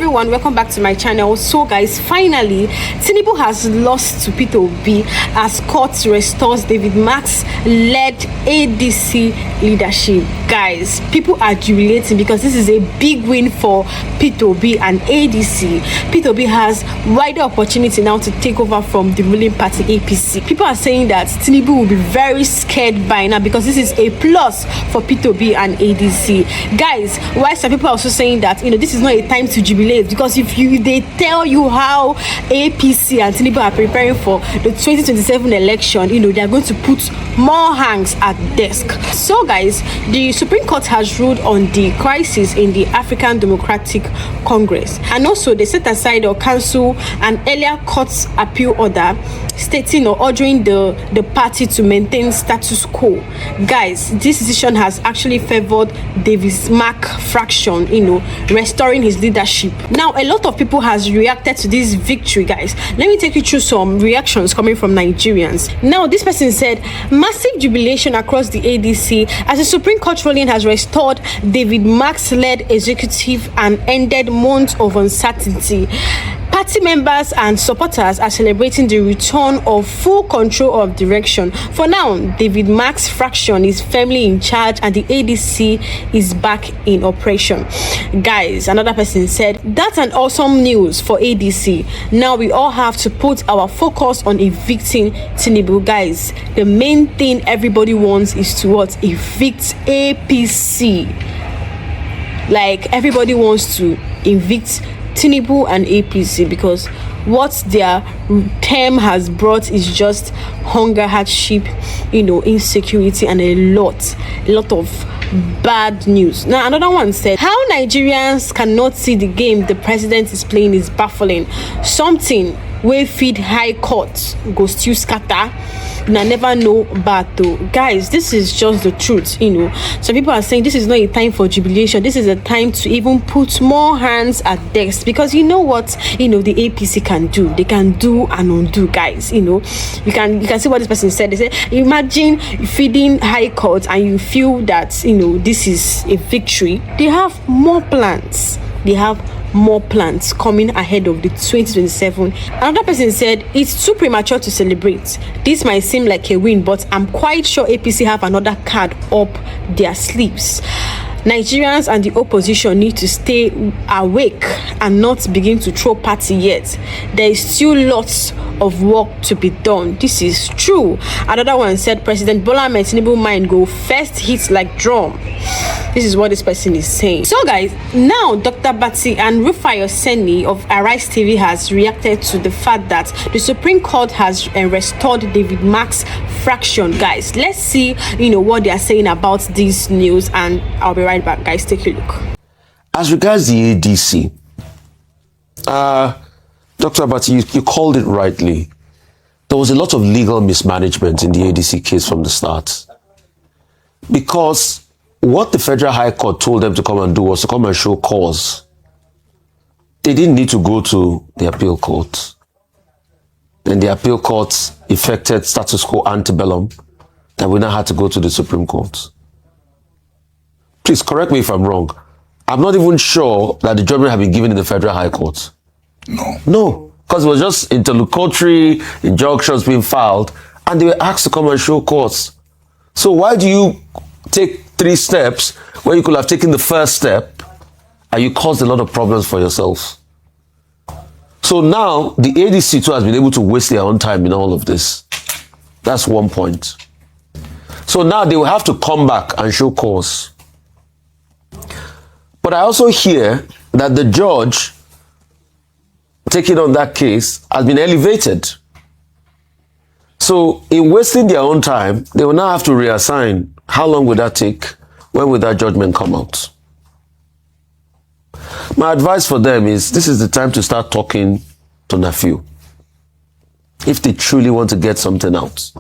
everyone, welcome back to my channel. So guys, finally Tinubu has lost to Peter Obi as court restores David Marks led ADC leadership. Guys, people are jubilating because this is a big win for Peter Obi and ADC. Peter Obi has wider opportunity now to take over from the ruling party APC. People are saying that Tinubu will be very scared by now because this is a plus for Peter Obi and ADC. Guys, why some people are also saying that this is not a time to jubilate, because if they tell you how APC and Tinubu are preparing for the 2027 election, they are going to put more hands at desk. So guys, the Supreme Court has ruled on the crisis in the African Democratic Congress, and also they set aside or cancel an earlier court's appeal order stating or ordering the party to maintain status quo. Guys, this decision has actually favored David Marks fraction, restoring his leadership. Now a lot of people has reacted to this victory. Guys, let me take you through some reactions coming from Nigerians. Now this person said, massive jubilation across the ADC as the Supreme Court ruling has restored David Marks led executive and ended months of uncertainty. Party members and supporters are celebrating the return of full control of direction. For now, David Marks fraction is firmly in charge and the ADC is back in operation. Guys, another person said, that's an awesome news for ADC. Now we all have to put our focus on evicting Tinubu. Guys, the main thing everybody wants is to evict APC. Like, everybody wants to evict Tinubu and APC because what their term has brought is just hunger, hardship, insecurity, and a lot of bad news. Now another one said, how Nigerians cannot see the game the president is playing is baffling. Something wey feed high court go still scatter. I never know, but guys, this is just the truth. Some people are saying this is not a time for jubilation. This is a time to even put more hands at desk, because the APC can do. They can do and undo, guys. You can see what this person said. They said, imagine feeding high court and you feel that this is a victory. They have more plans. More plans coming ahead of the 2027. Another person said, it's too premature to celebrate. This might seem like a win, but I'm quite sure APC have another card up their sleeves. Nigerians and the opposition need to stay awake and not begin to throw party yet. There is still lots of work to be done. This is true. Another one said, President Bola Ahmed Tinubu mind go first hit like drum. This is what this person is saying. So guys, now Dr. Batsi and Rufai Oseni of Arise TV has reacted to the fact that the Supreme Court has restored David Marks fraction. Guys, let's see what they are saying about this news, and I'll be right back. Guys, take a look. As regards the ADC, Dr. Batsi, you called it rightly. There was a lot of legal mismanagement in the ADC case from the start, because what the Federal High Court told them to come and do was to come and show cause. They didn't need to go to the appeal court. Then the appeal court effected status quo antebellum that we now had to go to the Supreme Court. Please correct me if I'm wrong. I'm not even sure that the judgment had been given in the Federal High Court. No, because it was just interlocutory injunctions being filed, and they were asked to come and show cause. So why do you take 3 steps where you could have taken the first step and you caused a lot of problems for yourself? So now the ADC too has been able to waste their own time in all of this. That's one point. So now they will have to come back and show cause. But I also hear that the judge taking on that case has been elevated. So in wasting their own time, they will now have to reassign. How long will that take? When will that judgment come out? My advice for them is, this is the time to start talking to nephew, if they truly want to get something out,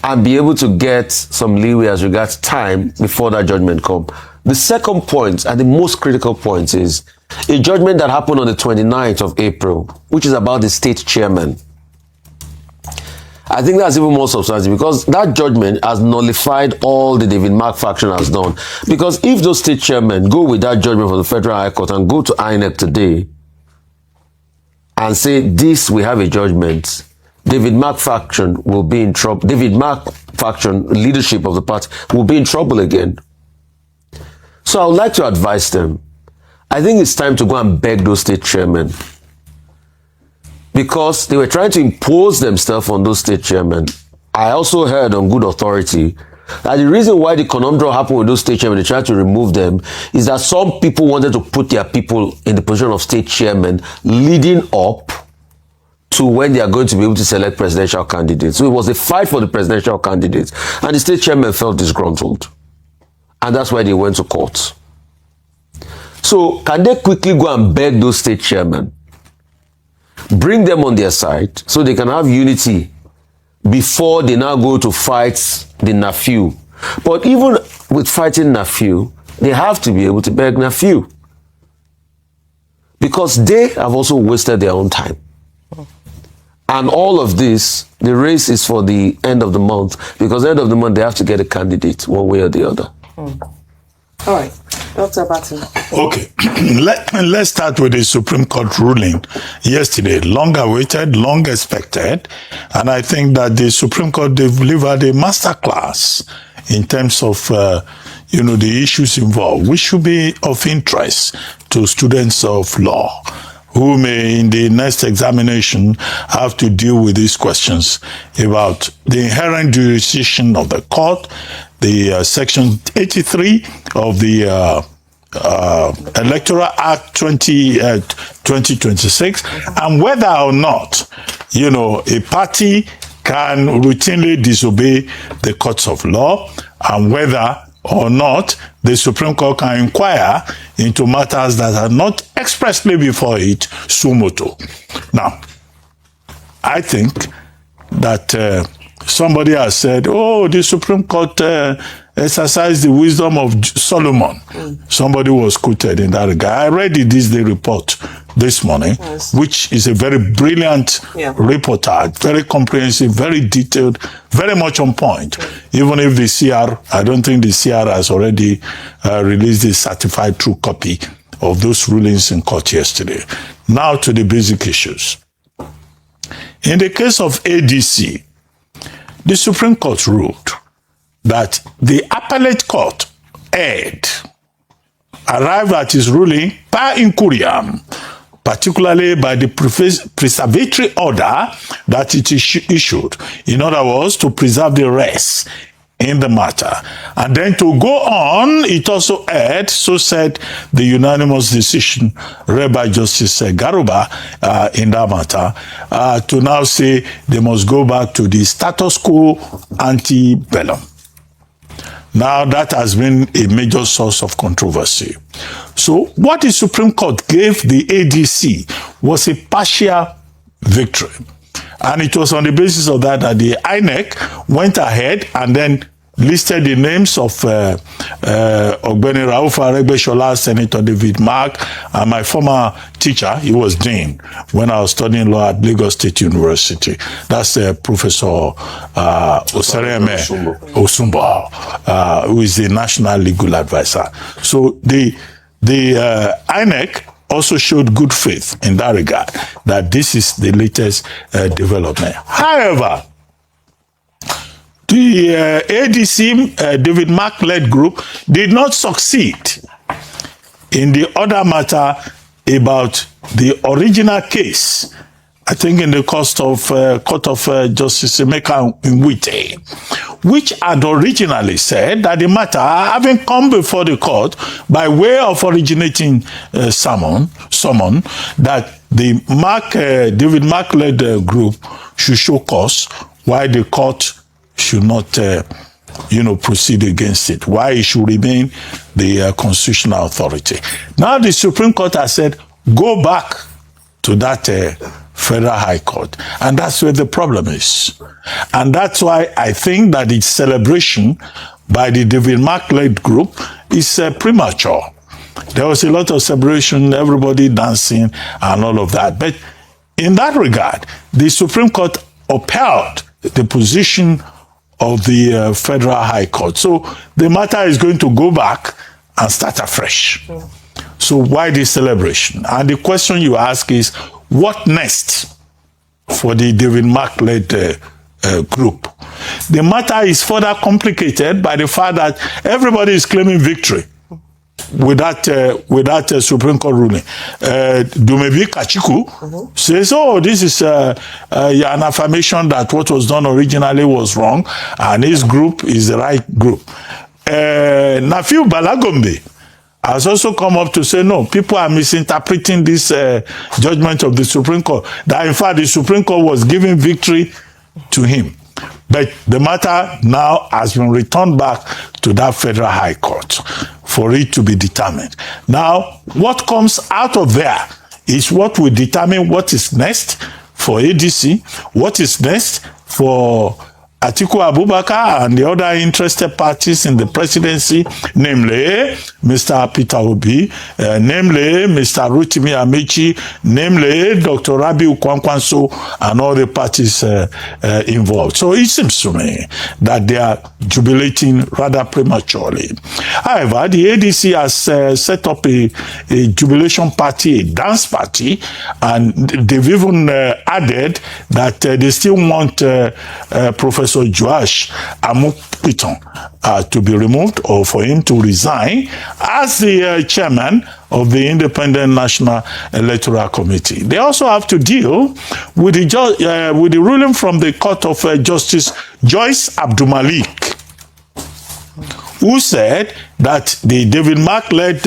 and be able to get some leeway as regards time before that judgment comes. The second point, and the most critical point, is a judgment that happened on the 29th of April, which is about the state chairman. I think that's even more substantive, because that judgment has nullified all the David Mark faction has done. Because if those state chairmen go with that judgment from the Federal High Court and go to INEC today and say, this, we have a judgment, David Mark faction will be in trouble. David Mark faction, leadership of the party, will be in trouble again. So I would like to advise them. I think it's time to go and beg those state chairmen, because they were trying to impose themselves on those state chairmen. I also heard on good authority that the reason why the conundrum happened with those state chairmen, they tried to remove them, is that some people wanted to put their people in the position of state chairmen leading up to when they are going to be able to select presidential candidates. So it was a fight for the presidential candidates, and the state chairmen felt disgruntled. And that's why they went to court. So can they quickly go and beg those state chairmen, bring them on their side so they can have unity before they now go to fight the nephew? But even with fighting nephew, they have to be able to beg nephew, because they have also wasted their own time. And all of this, the race is for the end of the month, because end of the month they have to get a candidate one way or the other. All right, Dr. Batten. Okay, let's start with the Supreme Court ruling yesterday. Long awaited, long expected, and I think that the Supreme Court delivered a masterclass in terms of the issues involved, which should be of interest to students of law, who may in the next examination have to deal with these questions about the inherent jurisdiction of the court, the Section 83 of the Electoral Act 2026, and whether or not, a party can routinely disobey the courts of law, and whether or not the Supreme Court can inquire into matters that are not expressly before it suo motu. Now, I think that somebody has said, the Supreme Court exercised the wisdom of Solomon. Somebody was quoted in that regard. I read the This Day report this morning, yes, which is a very brilliant reportage, very comprehensive, very detailed, very much on point. Even if the CR, I don't think the CR has already released a certified true copy of those rulings in court yesterday. Now to the basic issues. In the case of ADC, the Supreme Court ruled that the appellate court erred, arrived at its ruling per incuriam, particularly by the preservatory order that it issued, in other words, to preserve the rest in the matter. And then to go on, it also erred, so said the unanimous decision read by Justice Garuba in that matter, to now say they must go back to the status quo ante bellum. Now, that has been a major source of controversy. So, what the Supreme Court gave the ADC was a partial victory. And it was on the basis of that that the INEC went ahead and then listed the names of Ogbeni Rauf Aregbesola, Senator David Mark, and my former teacher. He was Dean when I was studying law at Lagos State University. That's Professor Osereme Osumbo, who is the National Legal Advisor. So the INEC also showed good faith in that regard, that this is the latest development. However, the ADC, David Mark-led group, did not succeed in the other matter about the original case, I think in the court of Justice Emeka Nwite, which had originally said that the matter, having come before the court by way of originating summon, that the David Mark-led group should show cause why the court should not, proceed against it, why it should remain the constitutional authority. Now the Supreme Court has said, go back to that Federal High Court. And that's where the problem is. And that's why I think that its celebration by the David Mark-led group is premature. There was a lot of celebration, everybody dancing and all of that. But in that regard, the Supreme Court upheld the position of the Federal High Court. So the matter is going to go back and start afresh. So why this celebration? And the question you ask is, what next for the David Mark-led group? The matter is further complicated by the fact that everybody is claiming victory with that Supreme Court ruling. Dumebi Kachiku says, oh, this is an affirmation that what was done originally was wrong, and his group is the right group. Nafiu Balagombe has also come up to say, no, people are misinterpreting this judgment of the Supreme Court, that in fact the Supreme Court was giving victory to him. But the matter now has been returned back to that Federal High Court for it to be determined. Now, what comes out of there is what will determine what is next for ADC, what is next for Atiku Abubakar and the other interested parties in the presidency, namely Mr. Peter Obi, namely Mr. Rotimi Amechi, namely Dr. Rabiu Kwankwanso, and all the parties involved. So it seems to me that they are jubilating rather prematurely. However, the ADC has set up a jubilation party, a dance party, and they've even added that they still want Professor Joash Amupiton to be removed, or for him to resign as the chairman of the Independent National Electoral Committee. They also have to deal with the ruling from the Court of Justice Joyce Abdulmalik, who said that the David Mark-led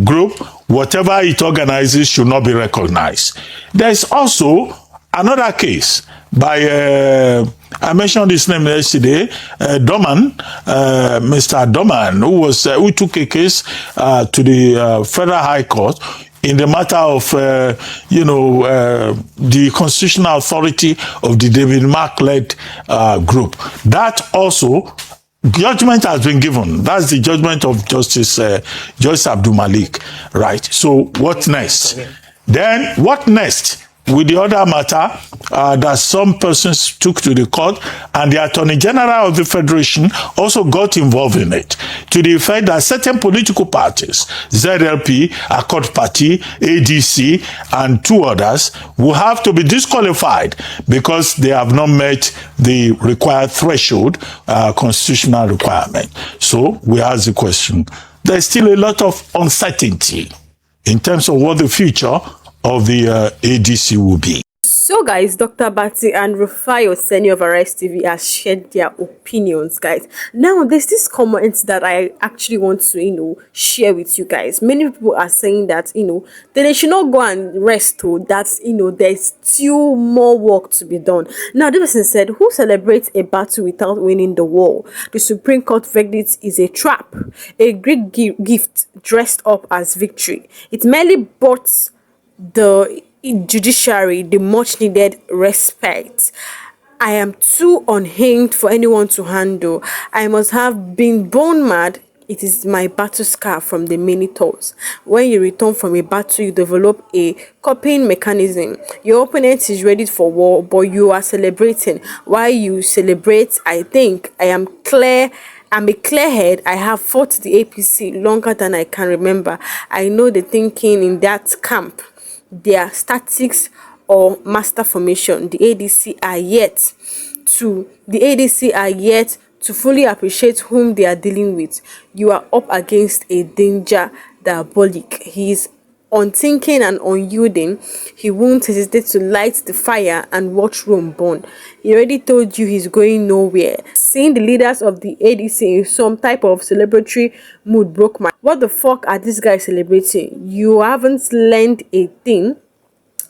group, whatever it organizes, should not be recognized. There is also another case by, I mentioned his name yesterday, Mr. Doman, who took a case to the Federal High Court in the matter of, the constitutional authority of the David Mark-led group. That also, judgment has been given. That's the judgment of Justice Joyce Abdulmalik, right? So what next? Then what next? With the other matter that some persons took to the court, and the Attorney General of the Federation also got involved in it, to the effect that certain political parties, ZLP, Accord Party, ADC, and two others, will have to be disqualified because they have not met the required threshold, constitutional requirement. So we ask the question, there's still a lot of uncertainty in terms of what the future of the ADC will be. So guys, Dr. Bati and Rufai Oseni of Arise TV has shared their opinions, guys. Now there's this comment that I actually want to share with you guys. Many people are saying that they should not go and rest, that there's still more work to be done. Now this person said, who celebrates a battle without winning the war? The Supreme Court verdict is a trap, a great gift dressed up as victory. It merely brought the judiciary the much needed respect. I am too unhinged for anyone to handle. I must have been bone mad. It is my battle scar from the many tours. When you return from a battle, you develop a coping mechanism. Your opponent is ready for war, but you are celebrating. While you celebrate, I think I'm a clear head. I have fought the APC longer than I can remember. I know the thinking in that camp. Their statics or master formation. The ADC are yet to fully appreciate whom they are dealing with. You are up against a danger diabolic. He is unthinking and unyielding. He won't hesitate to light the fire and watch Rome burn. He already told you he's going nowhere. Seeing the leaders of the ADC in some type of celebratory mood broke my... What the fuck are these guys celebrating? You haven't learned a thing.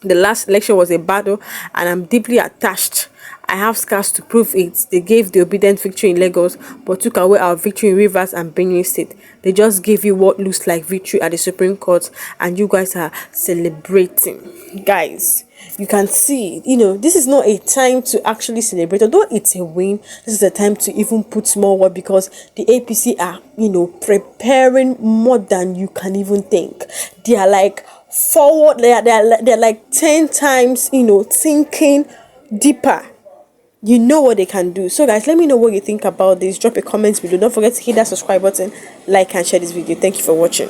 The last election was a battle, and I'm deeply attached. I have scars to prove it. They gave the obedient victory in Lagos, but took away our victory in Rivers and Benue State. They just gave you what looks like victory at the Supreme Court, and you guys are celebrating. Guys, you can see, this is not a time to actually celebrate. Although it's a win, this is a time to even put more work, because the APC are, preparing more than you can even think. They are like forward. They're like 10 times, thinking deeper. you know what they can do. So guys, let me know what you think about this. Drop a comment below. Don't forget to hit that subscribe button, like and share this video. Thank you for watching.